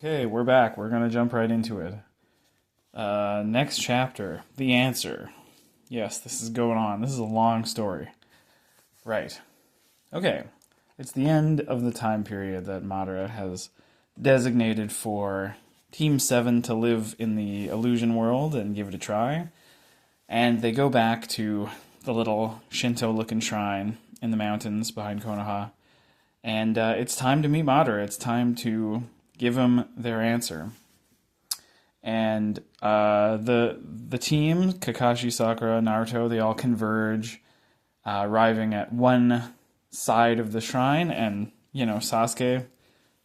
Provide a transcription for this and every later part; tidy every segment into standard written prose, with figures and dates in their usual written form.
Okay, we're back. We're gonna jump right into it. Next chapter, the answer. Yes, this is going on. This is a long story. Right. Okay. It's the end of the time period that Madara has designated for Team 7 to live in the illusion world and give it a try. And they go back to the little Shinto-looking shrine in the mountains behind Konoha. And it's time to meet Madara. It's time to give him their answer. And the team, Kakashi, Sakura, Naruto, they all converge, arriving at one side of the shrine, and Sasuke,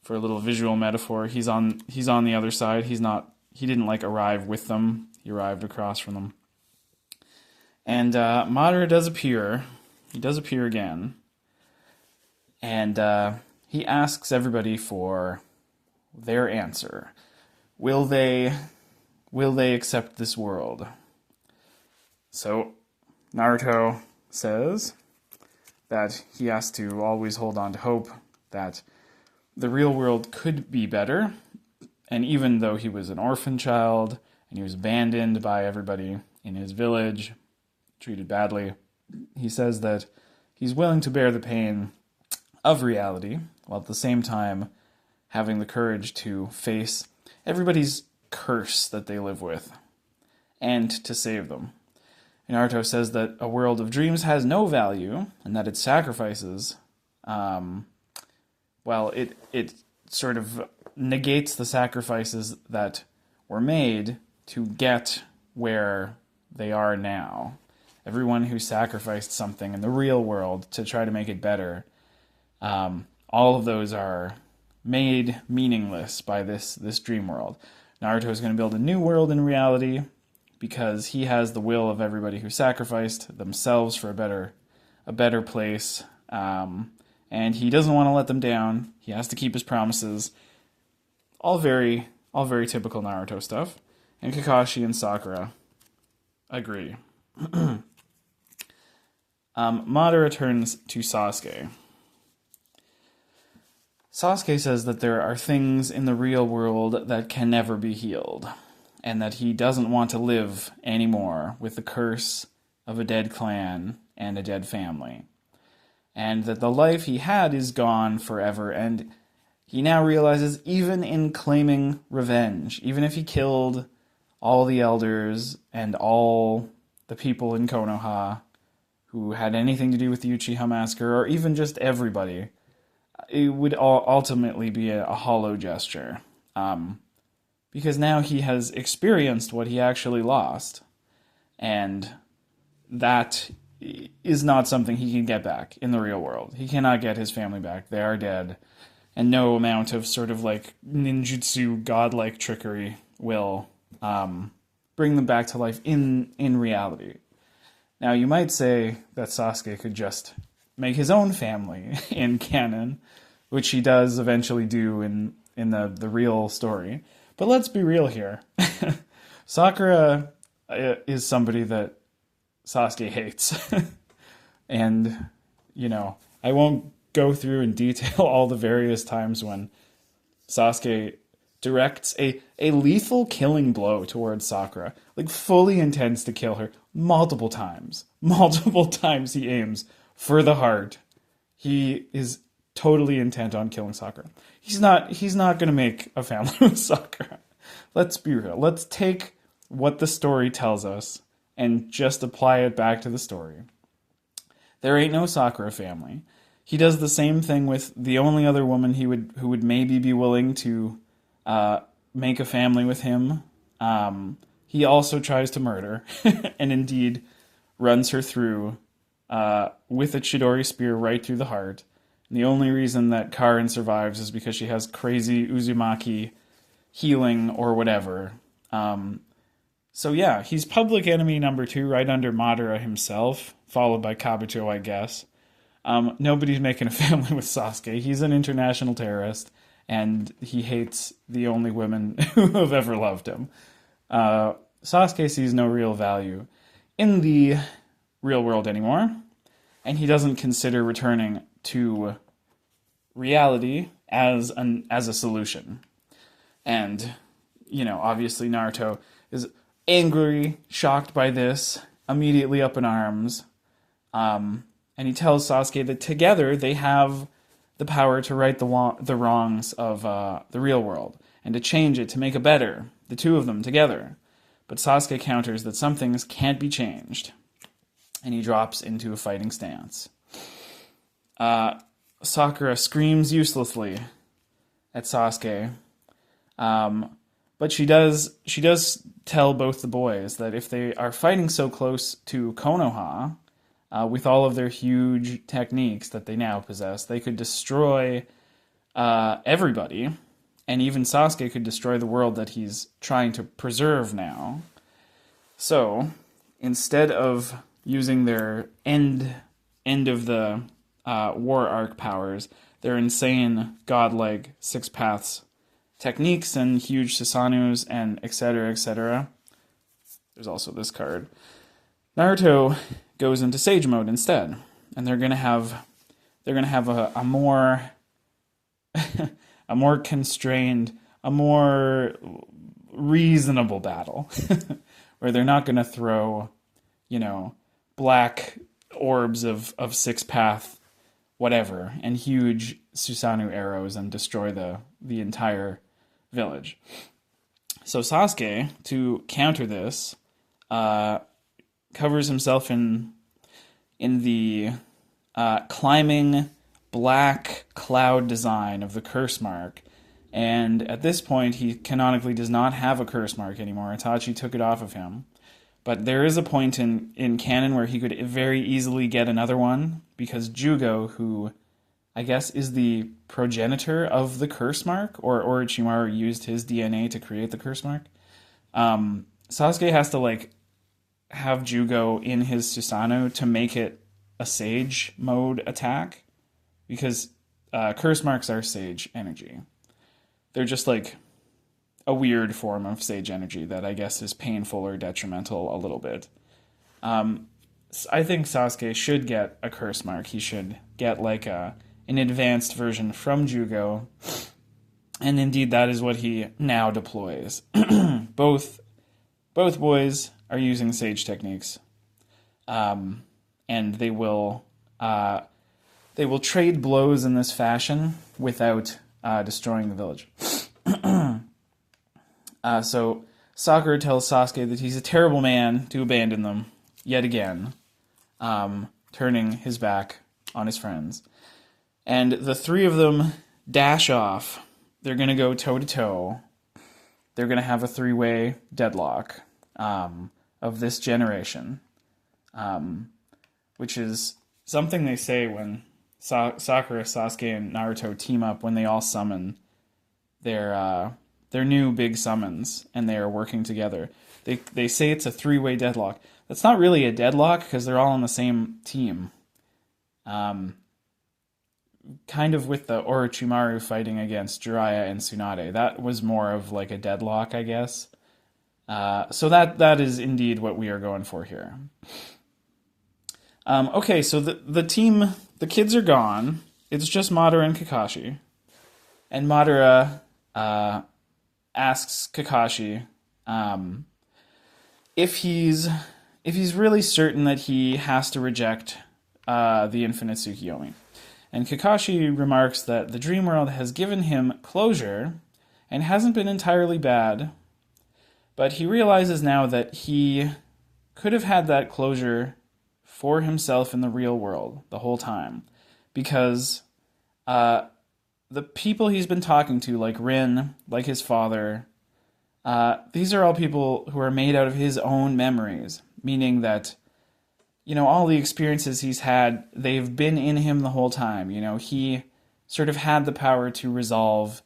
for a little visual metaphor, he's on the other side. He didn't like arrive with them. He arrived across from them. And Madara does appear. He does appear again, and he asks everybody for their answer. Will they accept this world? So Naruto says that he has to always hold on to hope that the real world could be better. And even though he was an orphan child and he was abandoned by everybody in his village, treated badly, he says that he's willing to bear the pain of reality while at the same time having the courage to face everybody's curse that they live with and to save them. And Naruto says that a world of dreams has no value and that its sacrifices, it sort of negates the sacrifices that were made to get where they are now. Everyone who sacrificed something in the real world to try to make it better, all of those are made meaningless by this dream world. Naruto is going to build a new world in reality because he has the will of everybody who sacrificed themselves for a better place, and he doesn't want to let them down. He has to keep his promises. All very typical Naruto stuff. And Kakashi and Sakura agree. Madara turns to Sasuke. Sasuke says that there are things in the real world that can never be healed, and that he doesn't want to live anymore with the curse of a dead clan and a dead family, and that the life he had is gone forever, and he now realizes even in claiming revenge, even if he killed all the elders and all the people in Konoha who had anything to do with the Uchiha Massacre, or even just everybody, it would ultimately be a hollow gesture. Because now he has experienced what he actually lost. And that is not something he can get back in the real world. He cannot get his family back. They are dead. And no amount of sort of like ninjutsu godlike trickery will bring them back to life in reality. Now, you might say that Sasuke could just make his own family in canon, which he does eventually do in the real story. But let's be real here. Sakura is somebody that Sasuke hates. And, I won't go through in detail all the various times when Sasuke directs a lethal killing blow towards Sakura. Like, fully intends to kill her multiple times. Multiple times he aims for the heart. He is totally intent on killing Sakura. He's not going to make a family with Sakura. Let's be real. Let's take what the story tells us and just apply it back to the story. There ain't no Sakura family. He does the same thing with the only other woman who would maybe be willing to make a family with him. He also tries to murder and indeed runs her through with a Chidori spear right through the heart. And the only reason that Karin survives is because she has crazy Uzumaki healing or whatever. So yeah, he's public enemy number 2 right under Madara himself, followed by Kabuto, I guess. Nobody's making a family with Sasuke. He's an international terrorist, and he hates the only women who have ever loved him. Sasuke sees no real value in the real world anymore, and he doesn't consider returning to reality as a solution. And, obviously Naruto is angry, shocked by this, immediately up in arms. And he tells Sasuke that together they have the power to right the wrongs of the real world and to change it, to make it better, the two of them together. But Sasuke counters that some things can't be changed, and he drops into a fighting stance. Sakura screams uselessly at Sasuke, but she does tell both the boys that if they are fighting so close to Konoha, with all of their huge techniques that they now possess, they could destroy everybody, and even Sasuke could destroy the world that he's trying to preserve now. So, instead of using their end of the war arc powers, their insane godlike six paths techniques and huge Susanus and etc., etc. There's also this card. Naruto goes into Sage mode instead, and they're gonna have a more a more constrained, a more reasonable battle, where they're not gonna throw, black orbs of six path whatever and huge Susanoo arrows and destroy the entire village. So Sasuke, to counter this, covers himself in the climbing black cloud design of the curse mark. And at this point, he canonically does not have a curse mark anymore. Itachi took it off of him. But there is a point in canon where he could very easily get another one, because Jugo, who I guess is the progenitor of the curse mark, or Orochimaru used his DNA to create the curse mark, Sasuke has to, have Jugo in his Susanoo to make it a Sage mode attack, because curse marks are Sage energy. They're just a weird form of Sage energy that I guess is painful or detrimental a little bit. I think Sasuke should get a curse mark. He should get an advanced version from Jugo, and indeed that is what he now deploys. Both boys are using Sage techniques, and they will trade blows in this fashion without destroying the village. So Sakura tells Sasuke that he's a terrible man to abandon them yet again, turning his back on his friends. And the three of them dash off. They're going to go toe-to-toe. They're going to have a three-way deadlock of this generation, which is something they say when Sakura, Sasuke, and Naruto team up, when they all summon their new big summons, and they are working together. They say it's a three-way deadlock. That's not really a deadlock, because they're all on the same team. Kind of with the Orochimaru fighting against Jiraiya and Tsunade. That was more of a deadlock, I guess. So that is indeed what we are going for here. Okay, so the team, the kids are gone. It's just Madara and Kakashi. And Madara asks Kakashi if he's really certain that he has to reject the infinite Tsukiyomi. And Kakashi remarks that the dream world has given him closure and hasn't been entirely bad, but he realizes now that he could have had that closure for himself in the real world the whole time, because the people he's been talking to, like Rin, like his father, these are all people who are made out of his own memories, meaning that, all the experiences he's had, they've been in him the whole time. He sort of had the power to resolve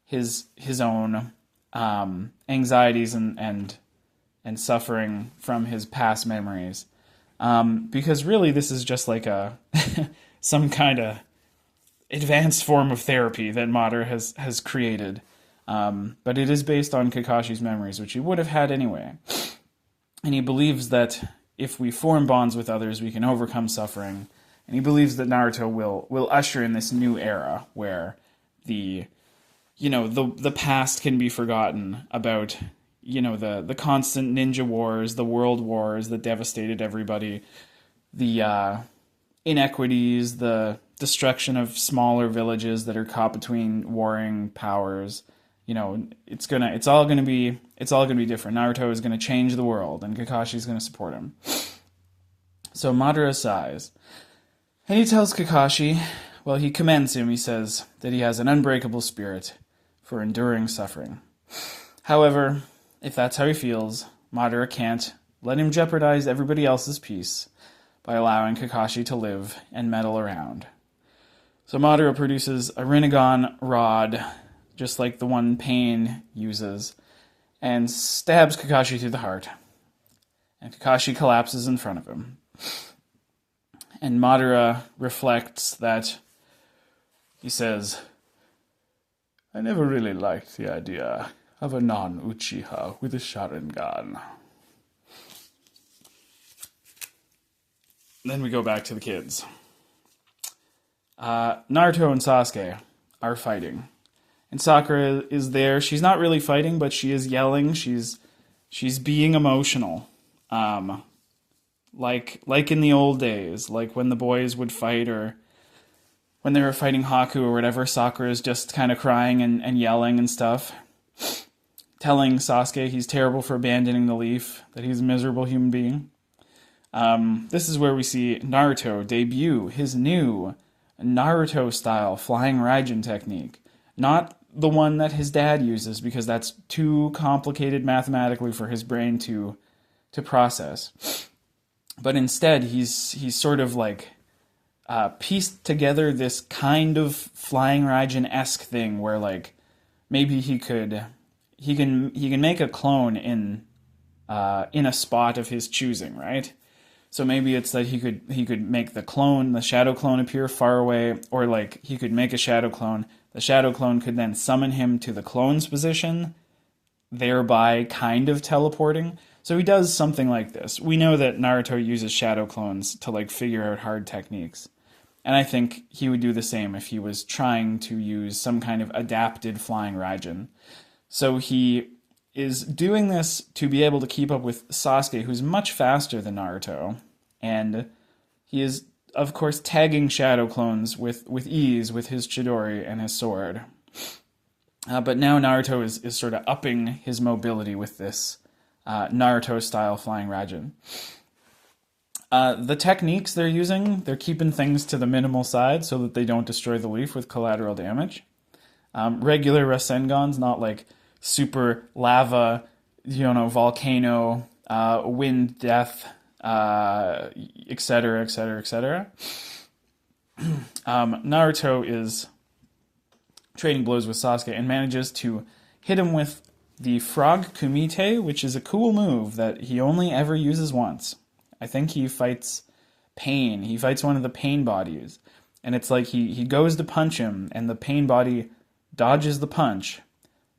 his own anxieties and suffering from his past memories. Because really this is just some kind of advanced form of therapy that Madara has created. But it is based on Kakashi's memories, which he would have had anyway. And he believes that if we form bonds with others, we can overcome suffering. And he believes that Naruto will usher in this new era where the the past can be forgotten about, the constant ninja wars, the world wars that devastated everybody, the inequities, the destruction of smaller villages that are caught between warring powers. It's all gonna be different. Naruto is gonna change the world, and Kakashi's gonna support him. So Madara sighs, and he tells Kakashi, well, he commends him. He says that he has an unbreakable spirit for enduring suffering. However, if that's how he feels, Madara can't let him jeopardize everybody else's peace by allowing Kakashi to live and meddle around. So Madara produces a Rinnegan rod, just like the one Pain uses, and stabs Kakashi through the heart. And Kakashi collapses in front of him. And Madara reflects that he says, I never really liked the idea of a non-Uchiha with a Sharingan. Then we go back to the kids. Naruto and Sasuke are fighting. And Sakura is there. She's not really fighting, but she is yelling. She's being emotional. Like in the old days, like when the boys would fight, or when they were fighting Haku or whatever, Sakura is just kind of crying and yelling and stuff. Telling Sasuke he's terrible for abandoning the leaf, that he's a miserable human being. This is where we see Naruto debut his new Naruto-style flying Raijin technique. Not the one that his dad uses, because that's too complicated mathematically for his brain to process. But instead, he's sort of like pieced together this kind of flying Raijin-esque thing where, like, maybe he can make a clone in a spot of his choosing, right? So maybe it's that he could make the shadow clone appear far away, or like he could make a shadow clone. The shadow clone could then summon him to the clone's position, thereby kind of teleporting. So he does something like this. We know that Naruto uses shadow clones to like figure out hard techniques. And I think he would do the same if he was trying to use some kind of adapted flying Raijin. So he is doing this to be able to keep up with Sasuke, who's much faster than Naruto. And he is, of course, tagging shadow clones with ease with his Chidori and his sword. But now Naruto is sort of upping his mobility with this Naruto-style flying Raijin. The techniques they're using, they're keeping things to the minimal side so that they don't destroy the leaf with collateral damage. Regular Rasengans, not like super lava, volcano, wind death, etc., etc., etc. Naruto is trading blows with Sasuke and manages to hit him with the Frog Kumite, which is a cool move that he only ever uses once. I think he fights Pain. He fights one of the Pain bodies. And it's like he goes to punch him, and the Pain body dodges the punch,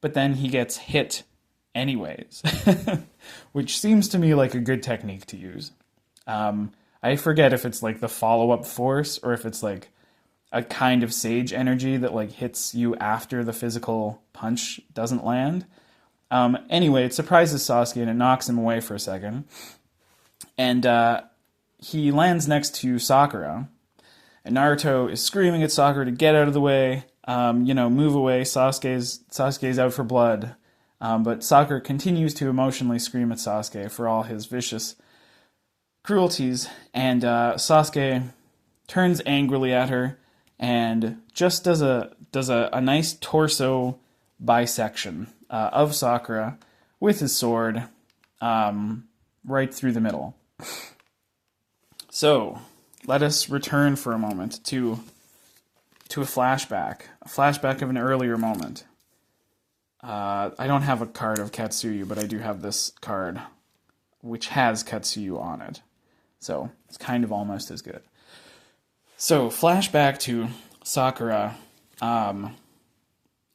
but then he gets hit anyways, which seems to me like a good technique to use. I forget if it's like the follow-up force, or if it's like a kind of sage energy that like hits you after the physical punch doesn't land. Anyway, it surprises Sasuke and it knocks him away for a second. And he lands next to Sakura. And Naruto is screaming at Sakura to get out of the way, move away. Sasuke's out for blood. But Sakura continues to emotionally scream at Sasuke for all his vicious cruelties. And Sasuke turns angrily at her and just does a nice torso bisection of Sakura with his sword right through the middle. So, let us return for a moment to a flashback of an earlier moment. I don't have a card of Katsuyu, but I do have this card, which has Katsuyu on it. So, it's kind of almost as good. So, flashback to Sakura, in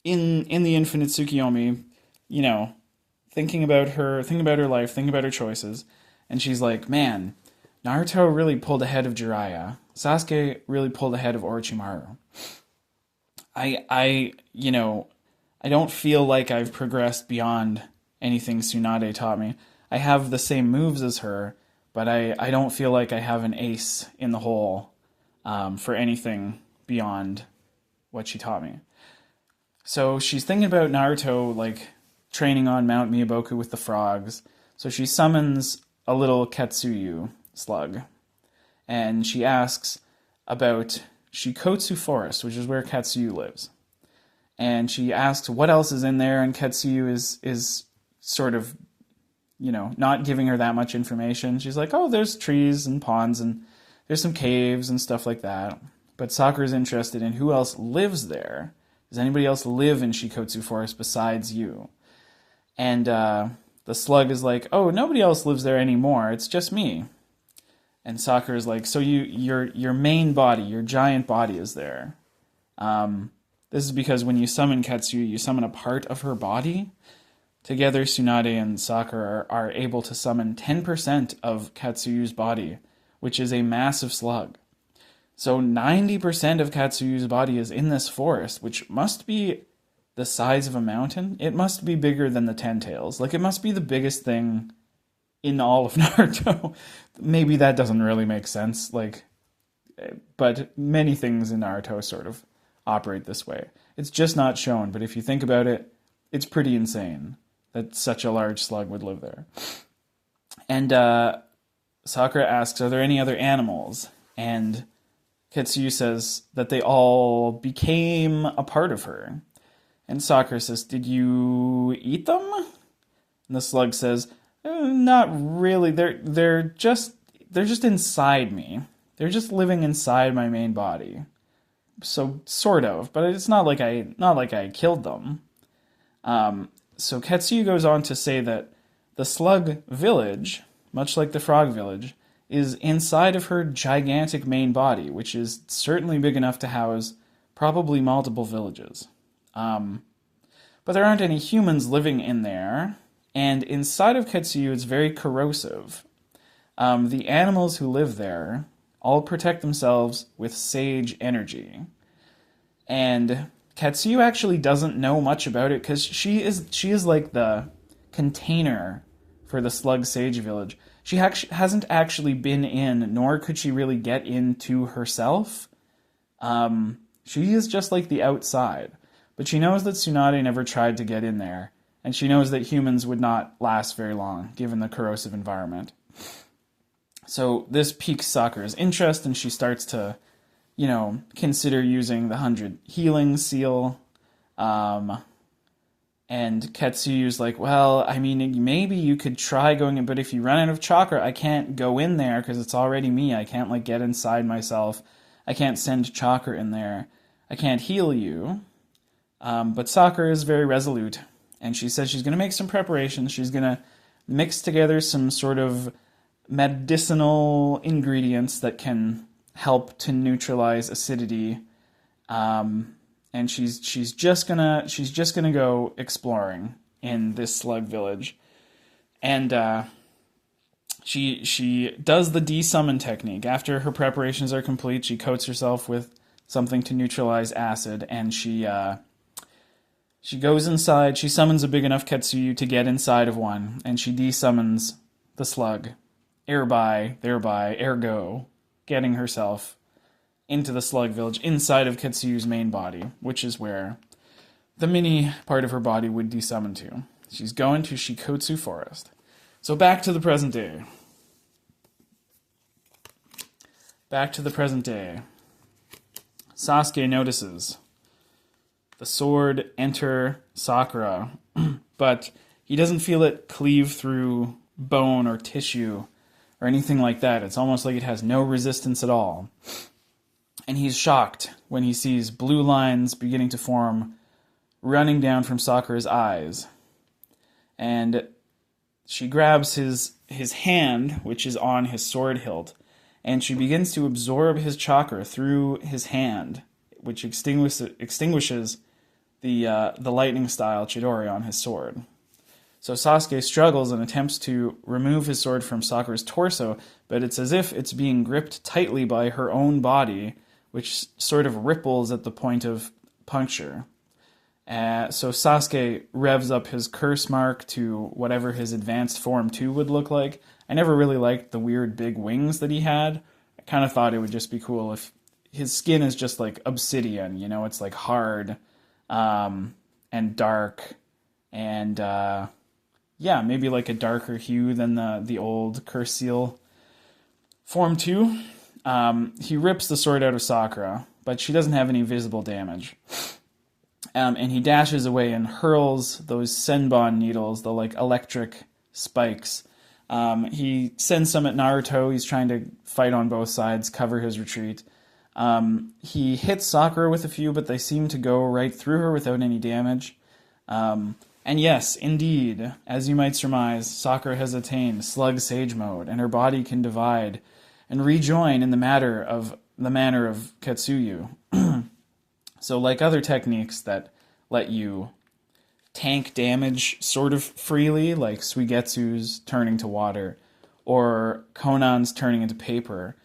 the Infinite Tsukiyomi, thinking about her life, thinking about her choices, and she's like, man, Naruto really pulled ahead of Jiraiya. Sasuke really pulled ahead of Orochimaru. I don't feel like I've progressed beyond anything Tsunade taught me. I have the same moves as her, but I don't feel like I have an ace in the hole for anything beyond what she taught me. So she's thinking about Naruto, like, training on Mount Miyaboku with the frogs. So she summons a little Katsuyu slug, and she asks about Shikotsu Forest, which is where Katsuyu lives. And she asks what else is in there, and Katsuyu is sort of, not giving her that much information. She's like, oh, there's trees and ponds, and there's some caves and stuff like that. But Sakura's interested in who else lives there. Does anybody else live in Shikotsu Forest besides you? And the slug is like, oh, nobody else lives there anymore. It's just me. And Sakura's like, so your main body, your giant body is there. This is because when you summon Katsuyu, you summon a part of her body. Together, Tsunade and Sakura are able to summon 10% of Katsuyu's body, which is a massive slug. So 90% of Katsuyu's body is in this forest, which must be the size of a mountain. It must be bigger than the Ten Tails. Like, it must be the biggest thing in all of Naruto. Maybe that doesn't really make sense, but many things in Naruto sort of operate this way. It's just not shown, but if you think about it, it's pretty insane that such a large slug would live there. And Sakura asks, are there any other animals? And Katsuyu says that they all became a part of her. And Sakura says, did you eat them? And the slug says, not really. They're just inside me. They're just living inside my main body. So sort of, but it's not like I killed them. So Katsuyu goes on to say that the slug village, much like the frog village, is inside of her gigantic main body, which is certainly big enough to house probably multiple villages. But there aren't any humans living in there, and inside of Katsuyu it's very corrosive. The animals who live there all protect themselves with sage energy. And Katsuyu actually doesn't know much about it because she is like the container for the Slug Sage Village. She hasn't actually been in, nor could she really get into herself. She is just like the outside. But she knows that Tsunade never tried to get in there, and she knows that humans would not last very long, given the corrosive environment. So this piques Sakura's interest, and she starts to, consider using the 100 healing seal. And Katsuyu's like, well, I mean, maybe you could try going in, but if you run out of chakra, I can't go in there because it's already me. I can't, get inside myself. I can't send chakra in there. I can't heal you. But Sakura is very resolute, and she says she's going to make some preparations. She's going to mix together some sort of medicinal ingredients that can help to neutralize acidity. And she's just gonna go exploring in this slug village, and she does the de-summon technique. After her preparations are complete, she coats herself with something to neutralize acid, and she goes inside. She summons a big enough Katsuyu to get inside of one, and she de-summons the slug, thereby, ergo, getting herself into the slug village inside of Katsuyu's main body, which is where the mini part of her body would de-summon to. She's going to Shikotsu Forest. So back to the present day. Sasuke notices the sword enter Sakura, but he doesn't feel it cleave through bone or tissue or anything like that. It's almost like it has no resistance at all. And he's shocked when he sees blue lines beginning to form, running down from Sakura's eyes. And she grabs his hand, which is on his sword hilt, and she begins to absorb his chakra through his hand, which extinguishes the lightning style Chidori on his sword. So Sasuke struggles and attempts to remove his sword from Sakura's torso, but it's as if it's being gripped tightly by her own body, which sort of ripples at the point of puncture. So Sasuke revs up his curse mark to whatever his advanced form 2 would look like. I never really liked the weird big wings that he had. I kind of thought it would just be cool if his skin is just like obsidian, it's like hard and dark and maybe like a darker hue than the old Curse Seal Form 2. He rips the sword out of Sakura, but she doesn't have any visible damage. And he dashes away and hurls those Senbon needles, the like electric spikes. He sends some at Naruto. He's trying to fight on both sides, cover his retreat. He hits Sakura with a few, but they seem to go right through her without any damage. And yes, indeed, as you might surmise, Sakura has attained Slug Sage Mode, and her body can divide and rejoin in the manner of Ketsuyu. So like other techniques that let you tank damage sort of freely, like Suigetsu's turning to water, or Konan's turning into paper,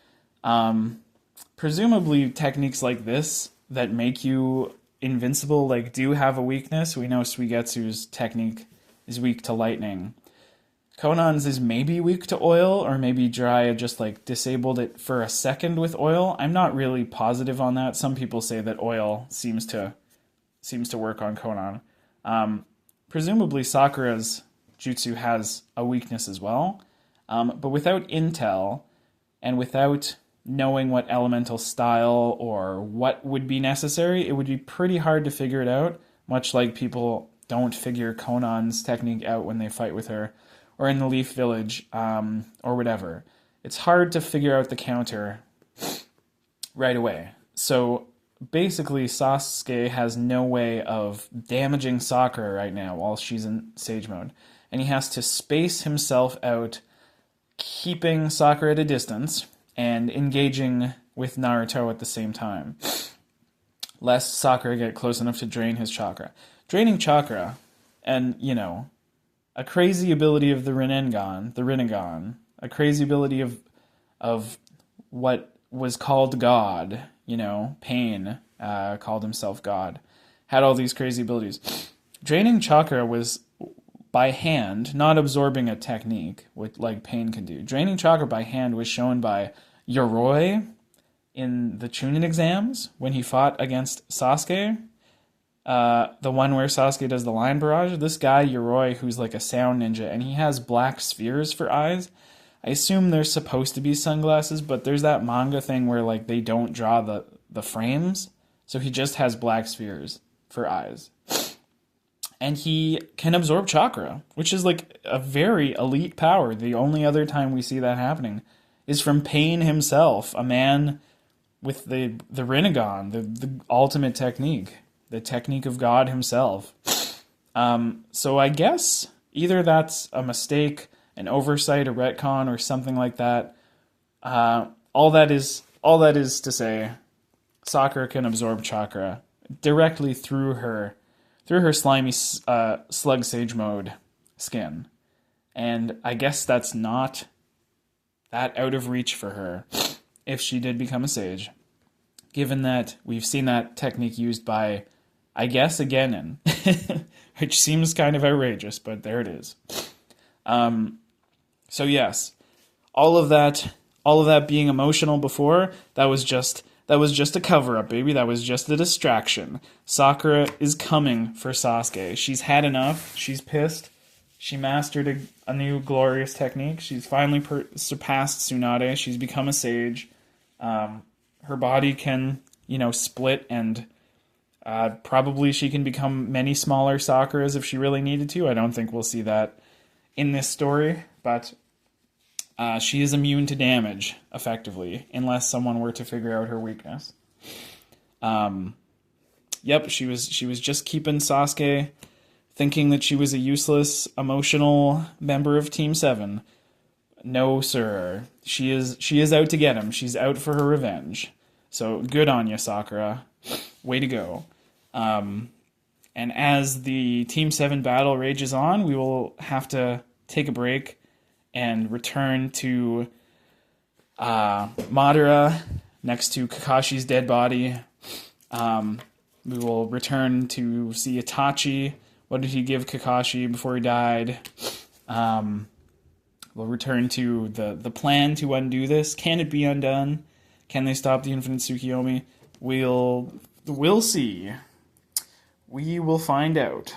presumably techniques like this that make you invincible do have a weakness. We know Suigetsu's technique is weak to lightning. Konan's is maybe weak to oil, or maybe Jiraiya just disabled it for a second with oil. I'm not really positive on that. Some people say that oil seems to work on Konan. Presumably Sakura's jutsu has a weakness as well, but without intel and without knowing what elemental style or what would be necessary, it would be pretty hard to figure it out, much like people don't figure Konan's technique out when they fight with her, or in the Leaf Village, or whatever. It's hard to figure out the counter right away. So basically, Sasuke has no way of damaging Sakura right now while she's in Sage Mode. And he has to space himself out, keeping Sakura at a distance, and engaging with Naruto at the same time, lest Sakura get close enough to drain his chakra. Draining chakra, and, a crazy ability of the Rinnegan, a crazy ability of what was called God, Pain, called himself God, had all these crazy abilities. Draining chakra was by hand, not absorbing a technique, like Pain can do. Draining chakra by hand was shown by Yoroi in the Chunin exams when he fought against Sasuke. The one where Sasuke does the line barrage. This guy, Yoroi, who's like a sound ninja, and he has black spheres for eyes. I assume they're supposed to be sunglasses, but there's that manga thing where they don't draw the frames, so he just has black spheres for eyes. And he can absorb chakra, which is a very elite power. The only other time we see that happening is from Pain himself, a man with the Rinnegan, the ultimate technique, the technique of God himself. So I guess either that's a mistake, an oversight, a retcon, or something like that. All that is to say, Sakura can absorb chakra directly through her slimy Slug Sage Mode skin. And I guess that's not that out of reach for her if she did become a sage, given that we've seen that technique used by, I guess, a Genin, which seems kind of outrageous, but there it is. So yes, all of that being emotional before, that was just a cover-up, baby. That was just a distraction. Sakura is coming for Sasuke. She's had enough. She's pissed. She mastered a new glorious technique. She's finally surpassed Tsunade. She's become a sage. Her body can, split, and probably she can become many smaller Sakuras if she really needed to. I don't think we'll see that in this story, but she is immune to damage, effectively, unless someone were to figure out her weakness. Yep, she was just keeping Sasuke, thinking that she was a useless, emotional member of Team 7. No, sir. She is out to get him. She's out for her revenge. So good on you, Sakura. Way to go. And as the Team 7 battle rages on, we will have to take a break and return to Madara next to Kakashi's dead body. We will return to see Itachi. What did he give Kakashi before he died? We'll return to the plan to undo this. Can it be undone? Can they stop the Infinite Tsukiyomi? We'll see. We will find out.